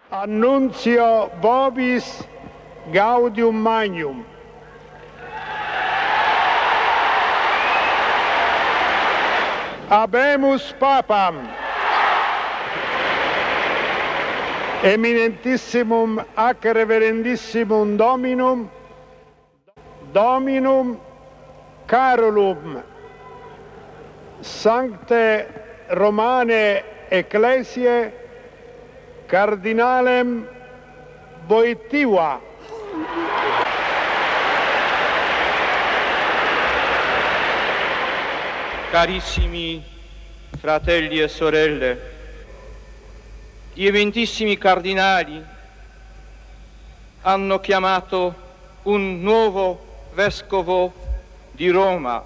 Annuncio vobis gaudium magnum. Habemus Papam, eminentissimum ac reverendissimum Dominum Carolum, Sancte Romane Ecclesiae, Cardinalem Wojtyła. Carissimi fratelli e sorelle, gli eminentissimi cardinali hanno chiamato un nuovo vescovo di Roma.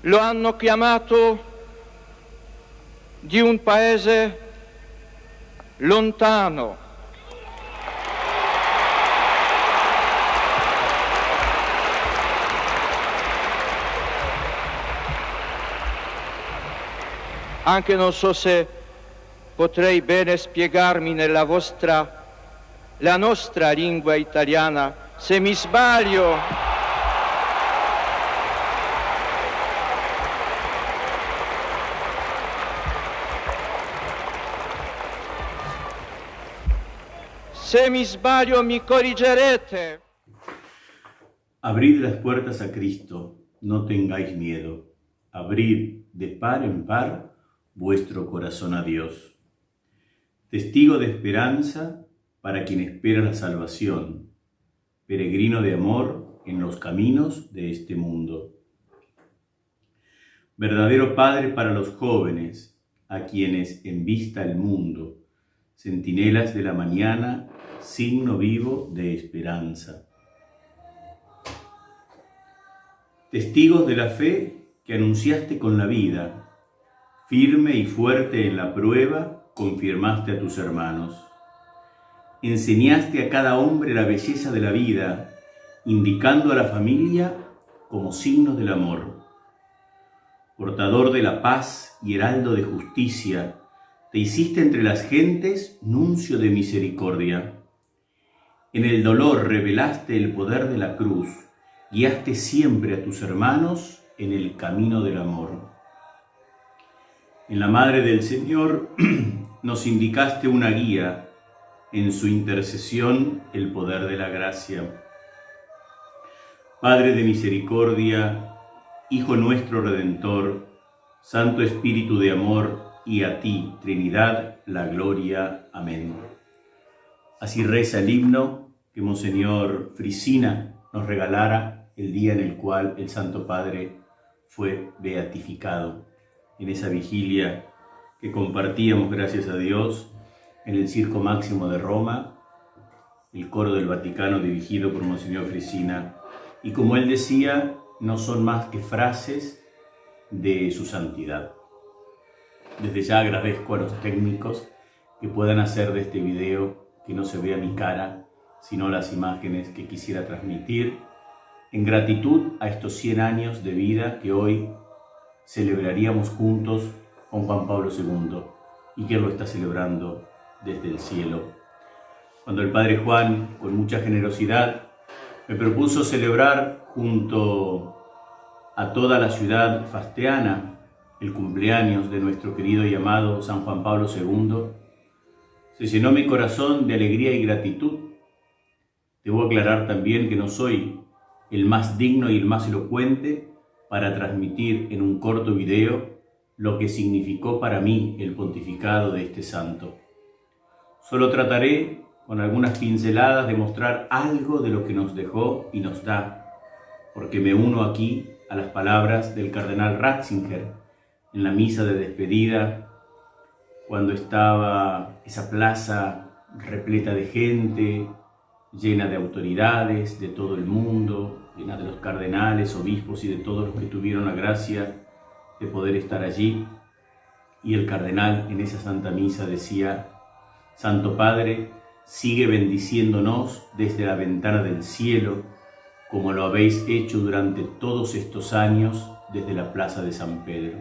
Lo hanno chiamato di un paese lontano, anche non so se potrei bene spiegarmi nella la nostra lingua italiana. Se mi sbaglio, mi corrigerete. Abrid las puertas a Cristo, no tengáis miedo. Abrid de par en par vuestro corazón a Dios. Testigo de esperanza para quien espera la salvación, peregrino de amor en los caminos de este mundo. Verdadero Padre para los jóvenes, a quienes envista el mundo, centinelas de la mañana, signo vivo de esperanza. Testigos de la fe que anunciaste con la vida, firme y fuerte en la prueba, confirmaste a tus hermanos. Enseñaste a cada hombre la belleza de la vida, indicando a la familia como signos del amor. Portador de la paz y heraldo de justicia, te hiciste entre las gentes nuncio de misericordia. En el dolor revelaste el poder de la cruz, guiaste siempre a tus hermanos en el camino del amor. En la Madre del Señor nos indicaste una guía, en su intercesión el poder de la gracia. Padre de misericordia, Hijo nuestro Redentor, Santo Espíritu de amor, y a ti, Trinidad, la gloria. Amén. Así reza el himno que Monseñor Frisina nos regalara el día en el cual el Santo Padre fue beatificado. En esa vigilia que compartíamos, gracias a Dios, en el Circo Máximo de Roma, el coro del Vaticano dirigido por Monseñor Frisina. Y como él decía, no son más que frases de su santidad. Desde ya agradezco a los técnicos que puedan hacer de este video que no se vea mi cara, sino las imágenes que quisiera transmitir, en gratitud a estos 100 años de vida que hoy celebraríamos juntos con Juan Pablo II y que él lo está celebrando desde el cielo. Cuando el Padre Juan, con mucha generosidad, me propuso celebrar junto a toda la ciudad fasteana el cumpleaños de nuestro querido y amado San Juan Pablo II, se llenó mi corazón de alegría y gratitud. Debo aclarar también que no soy el más digno y el más elocuente para transmitir en un corto video lo que significó para mí el pontificado de este santo. Solo trataré, con algunas pinceladas, de mostrar algo de lo que nos dejó y nos da, porque me uno aquí a las palabras del cardenal Ratzinger, en la misa de despedida, cuando estaba esa plaza repleta de gente, llena de autoridades de todo el mundo, llena de los cardenales, obispos y de todos los que tuvieron la gracia de poder estar allí. Y el cardenal en esa Santa Misa decía: Santo Padre, sigue bendiciéndonos desde la ventana del cielo, como lo habéis hecho durante todos estos años desde la Plaza de San Pedro.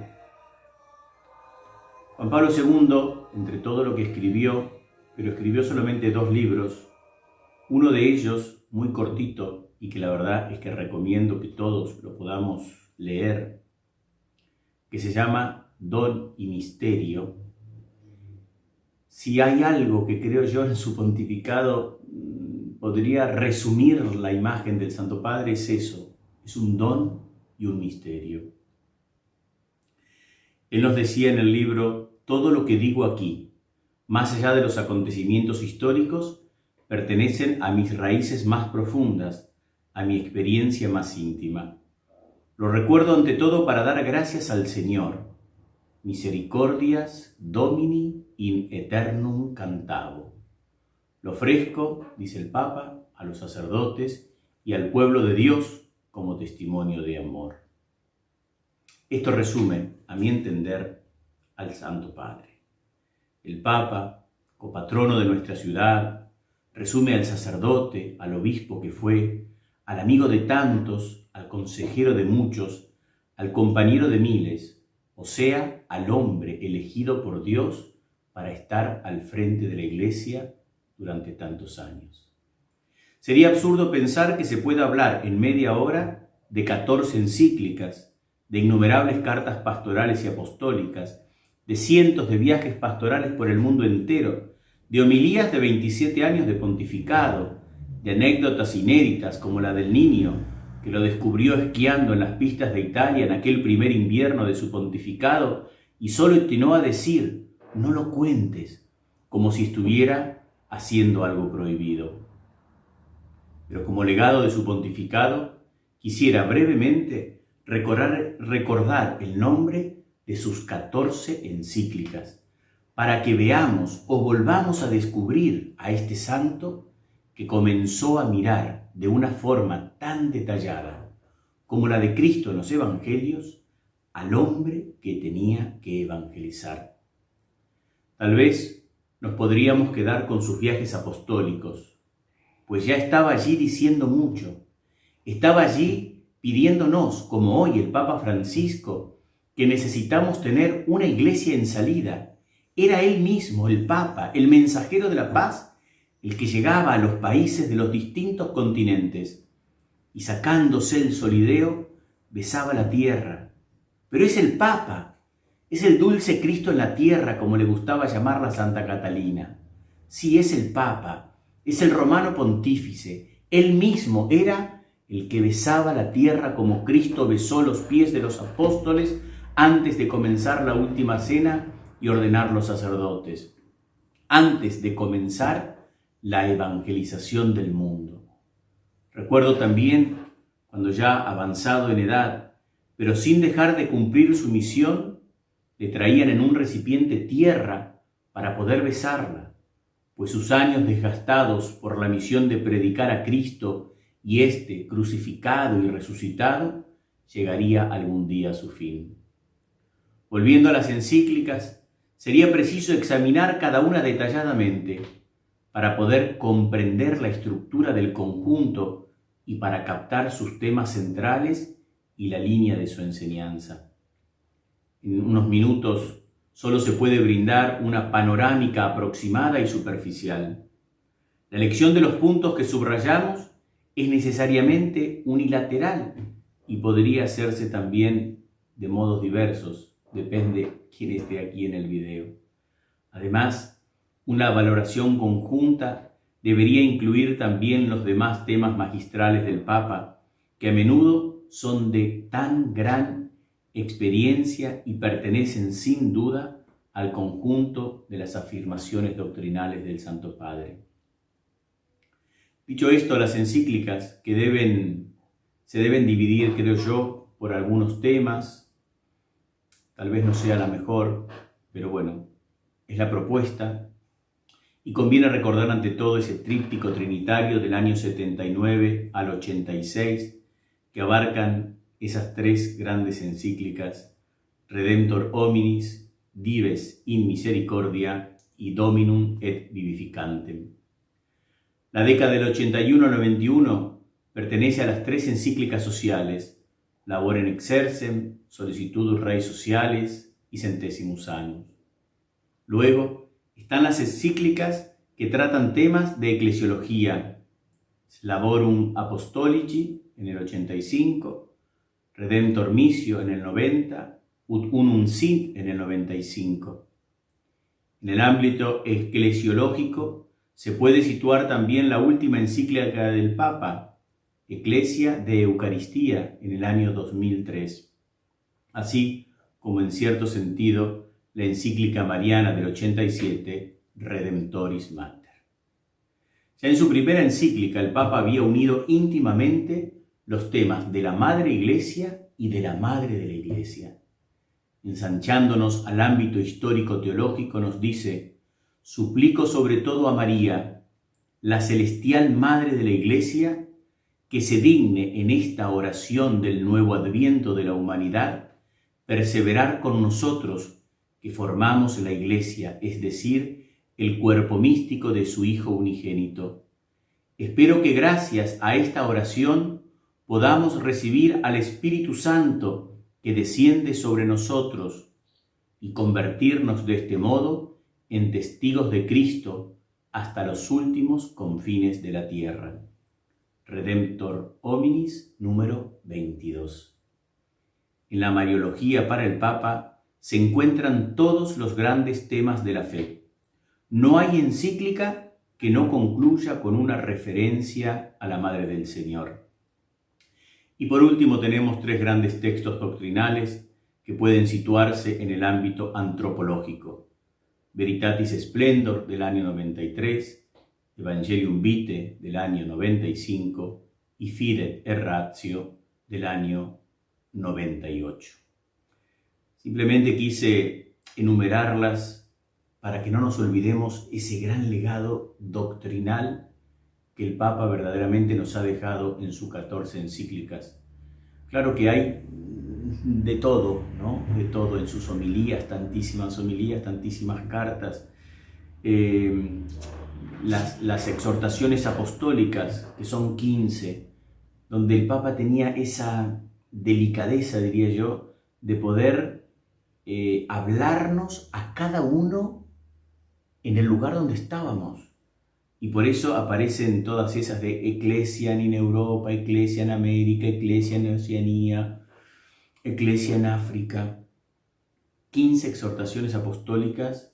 Juan Pablo II, entre todo lo que escribió, pero escribió solamente 2 libros, uno de ellos muy cortito y que la verdad es que recomiendo que todos lo podamos leer, que se llama Don y Misterio. Si hay algo que creo yo en su pontificado podría resumir la imagen del Santo Padre, es eso, es un don y un misterio. Él nos decía en el libro: todo lo que digo aquí, más allá de los acontecimientos históricos, pertenecen a mis raíces más profundas, a mi experiencia más íntima. Lo recuerdo ante todo para dar gracias al Señor. Misericordias Domini in aeternum cantabo. Lo ofrezco, dice el Papa, a los sacerdotes y al pueblo de Dios como testimonio de amor. Esto resume, a mi entender, al Santo Padre. El Papa, copatrono de nuestra ciudad, resume al sacerdote, al obispo que fue, al amigo de tantos, al consejero de muchos, al compañero de miles, o sea, al hombre elegido por Dios para estar al frente de la Iglesia durante tantos años. Sería absurdo pensar que se pueda hablar en media hora de 14 encíclicas, de innumerables cartas pastorales y apostólicas, de cientos de viajes pastorales por el mundo entero, de homilías de 27 años de pontificado, de anécdotas inéditas como la del niño que lo descubrió esquiando en las pistas de Italia en aquel primer invierno de su pontificado y solo atinó a decir: no lo cuentes, como si estuviera haciendo algo prohibido. Pero como legado de su pontificado, quisiera brevemente recordar el nombre de sus 14 encíclicas, para que veamos o volvamos a descubrir a este santo que comenzó a mirar de una forma tan detallada como la de Cristo en los Evangelios al hombre que tenía que evangelizar. Tal vez nos podríamos quedar con sus viajes apostólicos, pues ya estaba allí diciendo mucho. Estaba allí pidiéndonos, como hoy el Papa Francisco, que necesitamos tener una iglesia en salida. Era él mismo, el Papa, el mensajero de la paz, el que llegaba a los países de los distintos continentes y sacándose el solideo, besaba la tierra. Pero es el Papa. Es el dulce Cristo en la tierra, como le gustaba llamarla a Santa Catalina. Sí, es el Papa, es el romano pontífice. Él mismo era el que besaba la tierra como Cristo besó los pies de los apóstoles antes de comenzar la última cena y ordenar los sacerdotes, antes de comenzar la evangelización del mundo. Recuerdo también cuando ya avanzado en edad, pero sin dejar de cumplir su misión, le traían en un recipiente tierra para poder besarla, pues sus años desgastados por la misión de predicar a Cristo y este crucificado y resucitado, llegaría algún día a su fin. Volviendo a las encíclicas, sería preciso examinar cada una detalladamente para poder comprender la estructura del conjunto y para captar sus temas centrales y la línea de su enseñanza. En unos minutos solo se puede brindar una panorámica aproximada y superficial. La elección de los puntos que subrayamos es necesariamente unilateral y podría hacerse también de modos diversos, depende quién esté aquí en el video. Además, una valoración conjunta debería incluir también los demás temas magistrales del Papa, que a menudo son de tan gran experiencia y pertenecen sin duda al conjunto de las afirmaciones doctrinales del Santo Padre. Dicho esto, las encíclicas se deben dividir, creo yo, por algunos temas. Tal vez no sea la mejor, pero bueno, es la propuesta. Y conviene recordar ante todo ese tríptico trinitario del año 79 al 86, que abarcan esas 3 grandes encíclicas: Redemptor Hominis, Dives in Misericordia y Dominum et Vivificantem. La década del 81-91 pertenece a las 3 encíclicas sociales, Labor in Exercem, Sollicitudo Rei Sociales y Centesimus Annus. Luego están las encíclicas que tratan temas de eclesiología, Laborum Apostolici en el 85, Redemptor Missio en el 90, Ut Unum Sint en el 95. En el ámbito eclesiológico se puede situar también la última encíclica del Papa, Ecclesia de Eucaristía, en el año 2003, así como en cierto sentido la encíclica mariana del 87, Redemptoris Mater. Ya en su primera encíclica el Papa había unido íntimamente los temas de la Madre Iglesia y de la Madre de la Iglesia. Ensanchándonos al ámbito histórico-teológico nos dice: suplico sobre todo a María, la celestial Madre de la Iglesia, que se digne en esta oración del nuevo adviento de la humanidad, perseverar con nosotros que formamos la Iglesia, es decir, el cuerpo místico de su Hijo unigénito. Espero que gracias a esta oración podamos recibir al Espíritu Santo que desciende sobre nosotros y convertirnos de este modo en testigos de Cristo hasta los últimos confines de la tierra. Redemptor Hominis número 22. En la Mariología para el Papa se encuentran todos los grandes temas de la fe. No hay encíclica que no concluya con una referencia a la Madre del Señor. Y por último tenemos 3 grandes textos doctrinales que pueden situarse en el ámbito antropológico. Veritatis Splendor del año 93, Evangelium Vitae del año 95 y Fides et Ratio del año 98. Simplemente quise enumerarlas para que no nos olvidemos ese gran legado doctrinal que el Papa verdaderamente nos ha dejado en sus 14 encíclicas. Claro que hay de todo, ¿no? De todo en sus homilías, tantísimas cartas. Las exhortaciones apostólicas, que son 15, donde el Papa tenía esa delicadeza, diría yo, de poder hablarnos a cada uno en el lugar donde estábamos. Y por eso aparecen todas esas de Ecclesia en Europa, Ecclesia en América, Ecclesia en Oceanía, Ecclesia en África. 15 exhortaciones apostólicas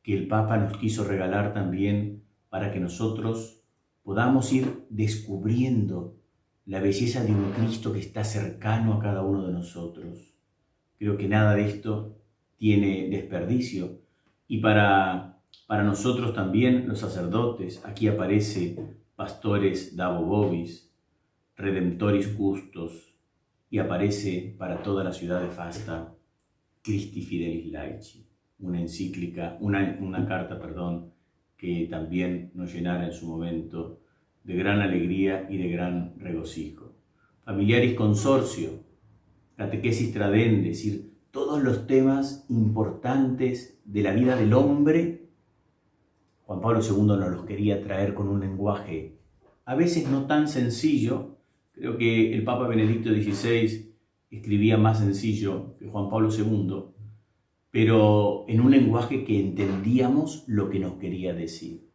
que el Papa nos quiso regalar también para que nosotros podamos ir descubriendo la belleza de un Cristo que está cercano a cada uno de nosotros. Creo que nada de esto tiene desperdicio. Y para nosotros también, los sacerdotes, aquí aparece Pastores Dabo Vobis, Redemptoris Custos, y aparece para toda la ciudad de Fasta, Christi Fidelis Laici, una encíclica, una carta, que también nos llenara en su momento de gran alegría y de gran regocijo. Familiaris Consortio, Catequesis Tradendae, es decir, todos los temas importantes de la vida del hombre, Juan Pablo II nos los quería traer con un lenguaje a veces no tan sencillo. Creo que el Papa Benedicto XVI escribía más sencillo que Juan Pablo II, pero en un lenguaje que entendíamos lo que nos quería decir.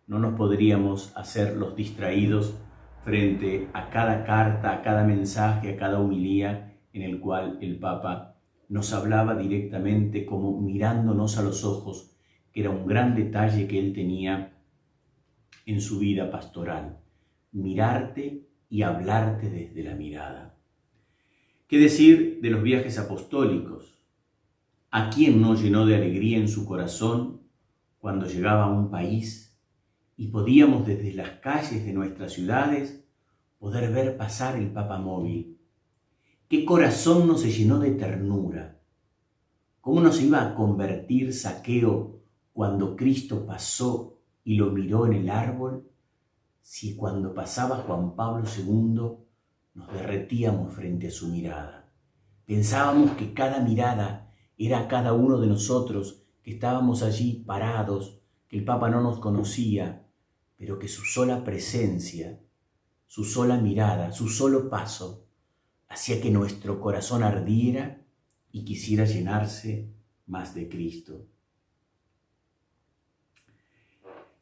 No nos podríamos hacer los distraídos frente a cada carta, a cada mensaje, a cada homilía en el cual el Papa nos hablaba directamente, como mirándonos a los ojos, que era un gran detalle que él tenía en su vida pastoral. Mirarte y hablarte desde la mirada. ¿Qué decir de los viajes apostólicos? ¿A quién no llenó de alegría en su corazón cuando llegaba a un país y podíamos desde las calles de nuestras ciudades poder ver pasar el Papa móvil? ¿Qué corazón no se llenó de ternura? ¿Cómo no se iba a convertir Zaqueo cuando Cristo pasó y lo miró en el árbol? Si cuando pasaba Juan Pablo II nos derretíamos frente a su mirada. Pensábamos que cada mirada era cada uno de nosotros, que estábamos allí parados, que el Papa no nos conocía, pero que su sola presencia, su sola mirada, su solo paso, hacía que nuestro corazón ardiera y quisiera llenarse más de Cristo.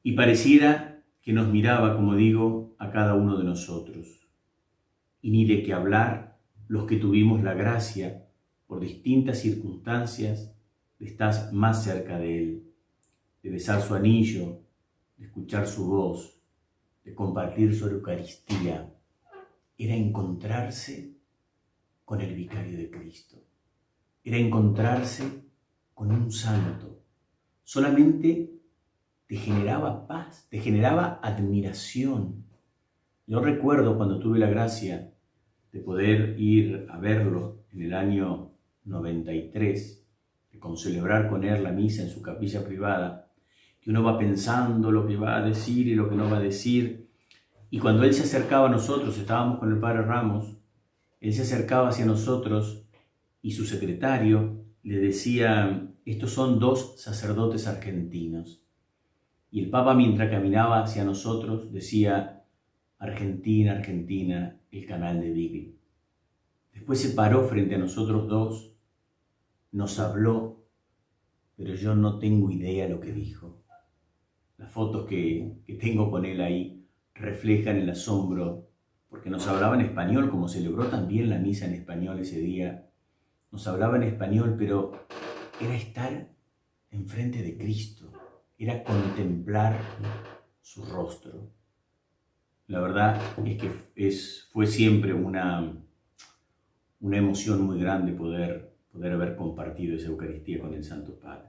Y pareciera que nos miraba, como digo, a cada uno de nosotros. Y ni de qué hablar los que tuvimos la gracia, por distintas circunstancias, de estar más cerca de Él, de besar su anillo, de escuchar su voz, de compartir su Eucaristía. Era encontrarse con el vicario de Cristo. Era encontrarse con un santo. Solamente te generaba paz, te generaba admiración. Yo recuerdo cuando tuve la gracia de poder ir a verlo en el año 93, de concelebrar con él la misa en su capilla privada, que uno va pensando lo que va a decir y lo que no va a decir. Y cuando él se acercaba a nosotros, estábamos con el padre Ramos, él se acercaba hacia nosotros y su secretario le decía: estos son 2 sacerdotes argentinos. Y el Papa, mientras caminaba hacia nosotros, decía: Argentina, Argentina, el canal de Beagle. Después se paró frente a nosotros 2, nos habló, pero yo no tengo idea lo que dijo. Las fotos que tengo con él ahí reflejan el asombro, porque nos hablaba en español, como celebró también la misa en español ese día. Nos hablaba en español, pero era estar enfrente de Cristo, era contemplar su rostro. La verdad es que fue siempre una emoción muy grande poder haber compartido esa Eucaristía con el Santo Padre.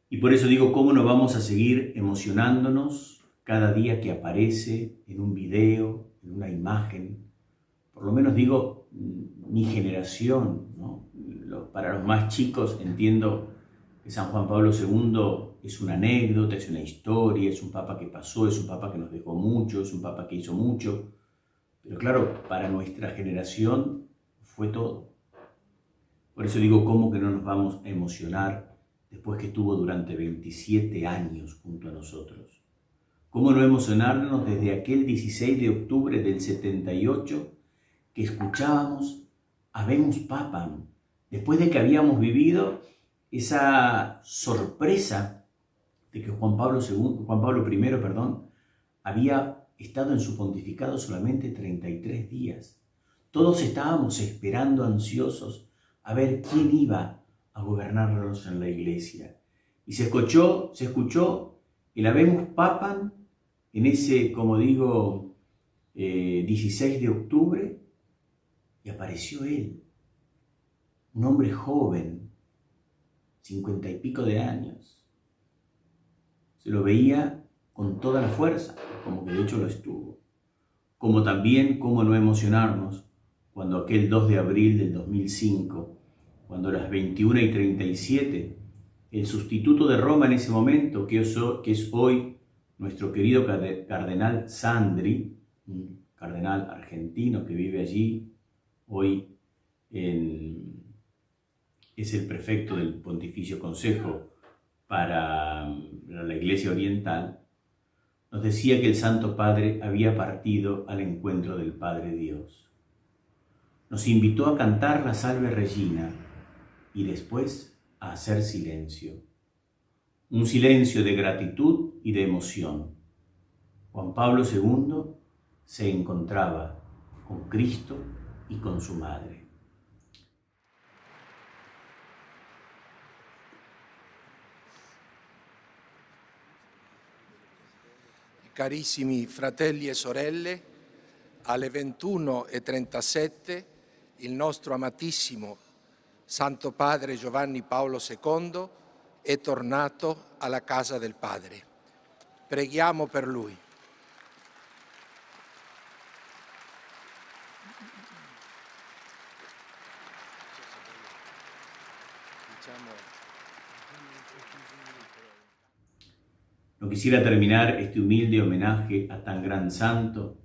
Y por eso digo, ¿cómo no vamos a seguir emocionándonos cada día que aparece en un video, en una imagen? Por lo menos digo, mi generación, ¿no? Para los más chicos entiendo que San Juan Pablo II es una anécdota, es una historia, es un papa que pasó, es un papa que nos dejó mucho, es un papa que hizo mucho. Pero claro, para nuestra generación fue todo. Por eso digo, ¿cómo que no nos vamos a emocionar después que estuvo durante 27 años junto a nosotros? ¿Cómo no emocionarnos desde aquel 16 de octubre del 78 que escuchábamos Habemus Papam, después de que habíamos vivido esa sorpresa de que Juan Pablo I, había estado en su pontificado solamente 33 días. Todos estábamos esperando ansiosos a ver quién iba a gobernarnos en la iglesia. Y se escuchó el Habemus Papam en ese, como digo, 16 de octubre, y apareció él, un hombre joven, 50 y pico de años. Se lo veía con toda la fuerza, como que de hecho lo estuvo. Como también, cómo no emocionarnos cuando aquel 2 de abril del 2005, cuando a las 21:37, el sustituto de Roma en ese momento, que es hoy nuestro querido cardenal Sandri, un cardenal argentino que vive allí, hoy es el prefecto del Pontificio Consejo para la Iglesia Oriental, nos decía que el Santo Padre había partido al encuentro del Padre Dios. Nos invitó a cantar la Salve Regina y después a hacer silencio. Un silencio de gratitud y de emoción. Juan Pablo II se encontraba con Cristo y con su Madre. Carissimi fratelli e sorelle, alle 21:37 il nostro amatissimo Santo Padre Giovanni Paolo II è tornato alla casa del Padre. Preghiamo per lui. No quisiera terminar este humilde homenaje a tan gran santo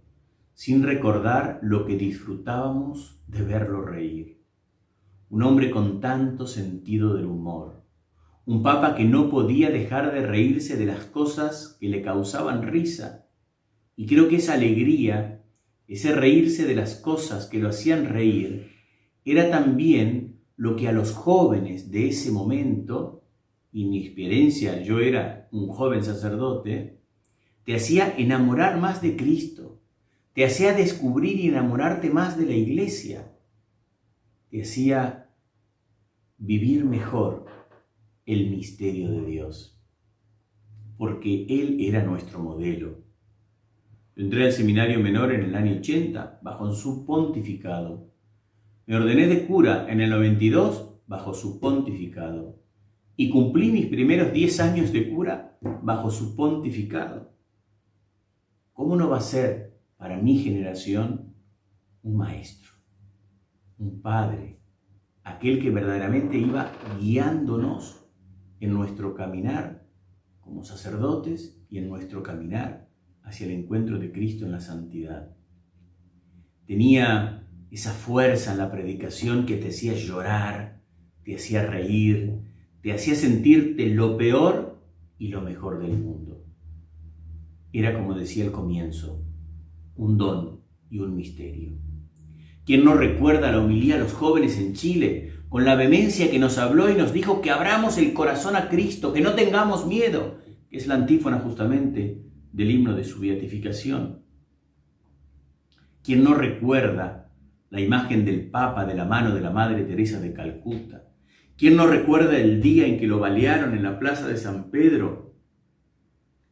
sin recordar lo que disfrutábamos de verlo reír. Un hombre con tanto sentido del humor, un papa que no podía dejar de reírse de las cosas que le causaban risa. Y creo que esa alegría, ese reírse de las cosas que lo hacían reír, era también lo que a los jóvenes de ese momento, y en mi experiencia yo era un joven sacerdote, te hacía enamorar más de Cristo, te hacía descubrir y enamorarte más de la Iglesia, te hacía vivir mejor el misterio de Dios, porque Él era nuestro modelo. Yo entré al seminario menor en el año 80, bajo su pontificado. Me ordené de cura en el 92, bajo su pontificado. Y cumplí mis primeros 10 años de cura bajo su pontificado. ¿Cómo no va a ser para mi generación un maestro, un padre, aquel que verdaderamente iba guiándonos en nuestro caminar como sacerdotes y en nuestro caminar hacia el encuentro de Cristo en la santidad? Tenía esa fuerza en la predicación que te hacía llorar, te hacía reír, te hacía sentirte lo peor y lo mejor del mundo. Era, como decía al comienzo, un don y un misterio. ¿Quién no recuerda la homilía a los jóvenes en Chile, con la vehemencia que nos habló y nos dijo que abramos el corazón a Cristo, que no tengamos miedo, que es la antífona justamente del himno de su beatificación? ¿Quién no recuerda la imagen del Papa de la mano de la Madre Teresa de Calcuta? ¿Quién no recuerda el día en que lo balearon en la plaza de San Pedro?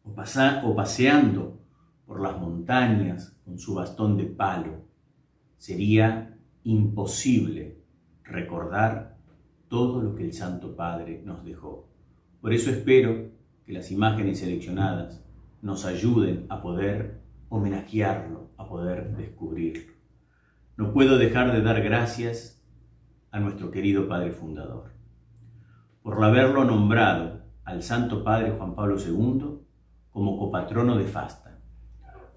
O paseando por las montañas con su bastón de palo. Sería imposible recordar todo lo que el Santo Padre nos dejó. Por eso espero que las imágenes seleccionadas nos ayuden a poder homenajearlo, a poder descubrirlo. No puedo dejar de dar gracias a nuestro querido Padre Fundador por haberlo nombrado al Santo Padre Juan Pablo II como copatrono de Fasta,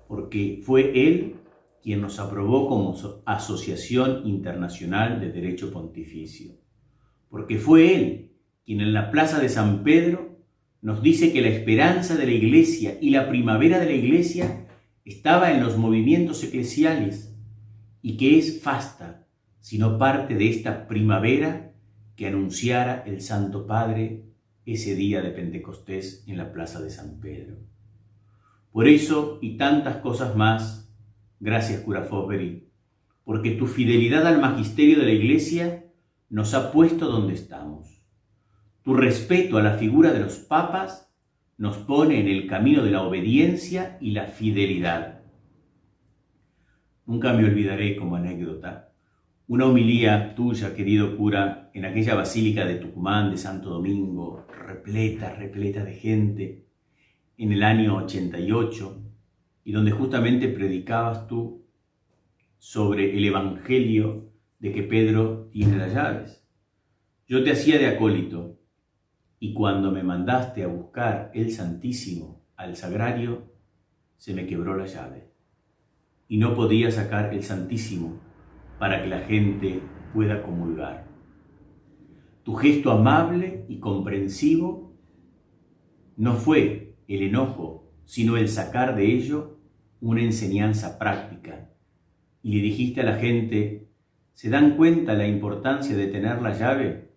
porque fue él quien nos aprobó como Asociación Internacional de Derecho Pontificio, porque fue él quien en la Plaza de San Pedro nos dice que la esperanza de la Iglesia y la primavera de la Iglesia estaba en los movimientos eclesiales y que es Fasta, sino parte de esta primavera que anunciara el Santo Padre ese día de Pentecostés en la Plaza de San Pedro. Por eso y tantas cosas más, gracias, cura Fosbury, porque tu fidelidad al magisterio de la Iglesia nos ha puesto donde estamos. Tu respeto a la figura de los papas nos pone en el camino de la obediencia y la fidelidad. Nunca me olvidaré, como anécdota, una homilía tuya, querido cura, en aquella basílica de Tucumán, de Santo Domingo, repleta de gente, en el año 88, y donde justamente predicabas tú sobre el evangelio de que Pedro tiene las llaves. Yo te hacía de acólito, y cuando me mandaste a buscar el Santísimo al sagrario, se me quebró la llave, y no podía sacar el Santísimo para que la gente pueda comulgar. Tu gesto amable y comprensivo no fue el enojo, sino el sacar de ello una enseñanza práctica. Y le dijiste a la gente, ¿se dan cuenta la importancia de tener la llave?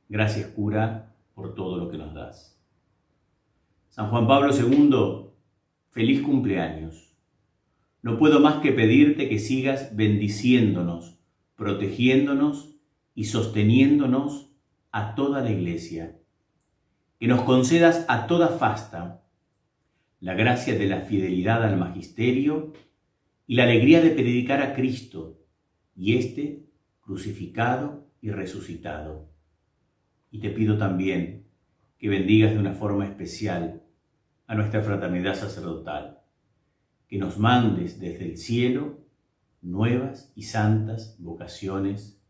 Gracias, cura, por todo lo que nos das. San Juan Pablo II, feliz cumpleaños. No puedo más que pedirte que sigas bendiciéndonos, protegiéndonos y sosteniéndonos a toda la Iglesia. Que nos concedas a toda Fasta la gracia de la fidelidad al magisterio y la alegría de predicar a Cristo, y éste crucificado y resucitado. Y te pido también que bendigas de una forma especial a nuestra fraternidad sacerdotal, que nos mandes desde el cielo nuevas y santas vocaciones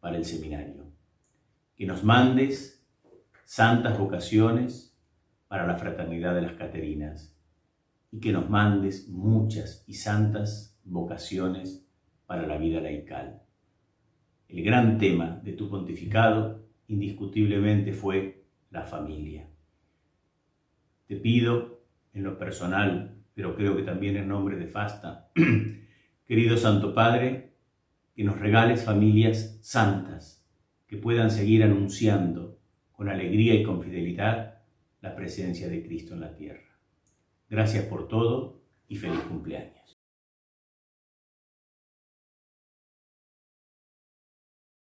para el seminario, que nos mandes santas vocaciones para la fraternidad de las Caterinas, y que nos mandes muchas y santas vocaciones para la vida laical. El gran tema de tu pontificado indiscutiblemente fue la familia. Te pido, en lo personal, pero creo que también en nombre de Fasta, querido Santo Padre, que nos regales familias santas, que puedan seguir anunciando con alegría y con fidelidad la presencia de Cristo en la tierra. Gracias por todo y feliz cumpleaños.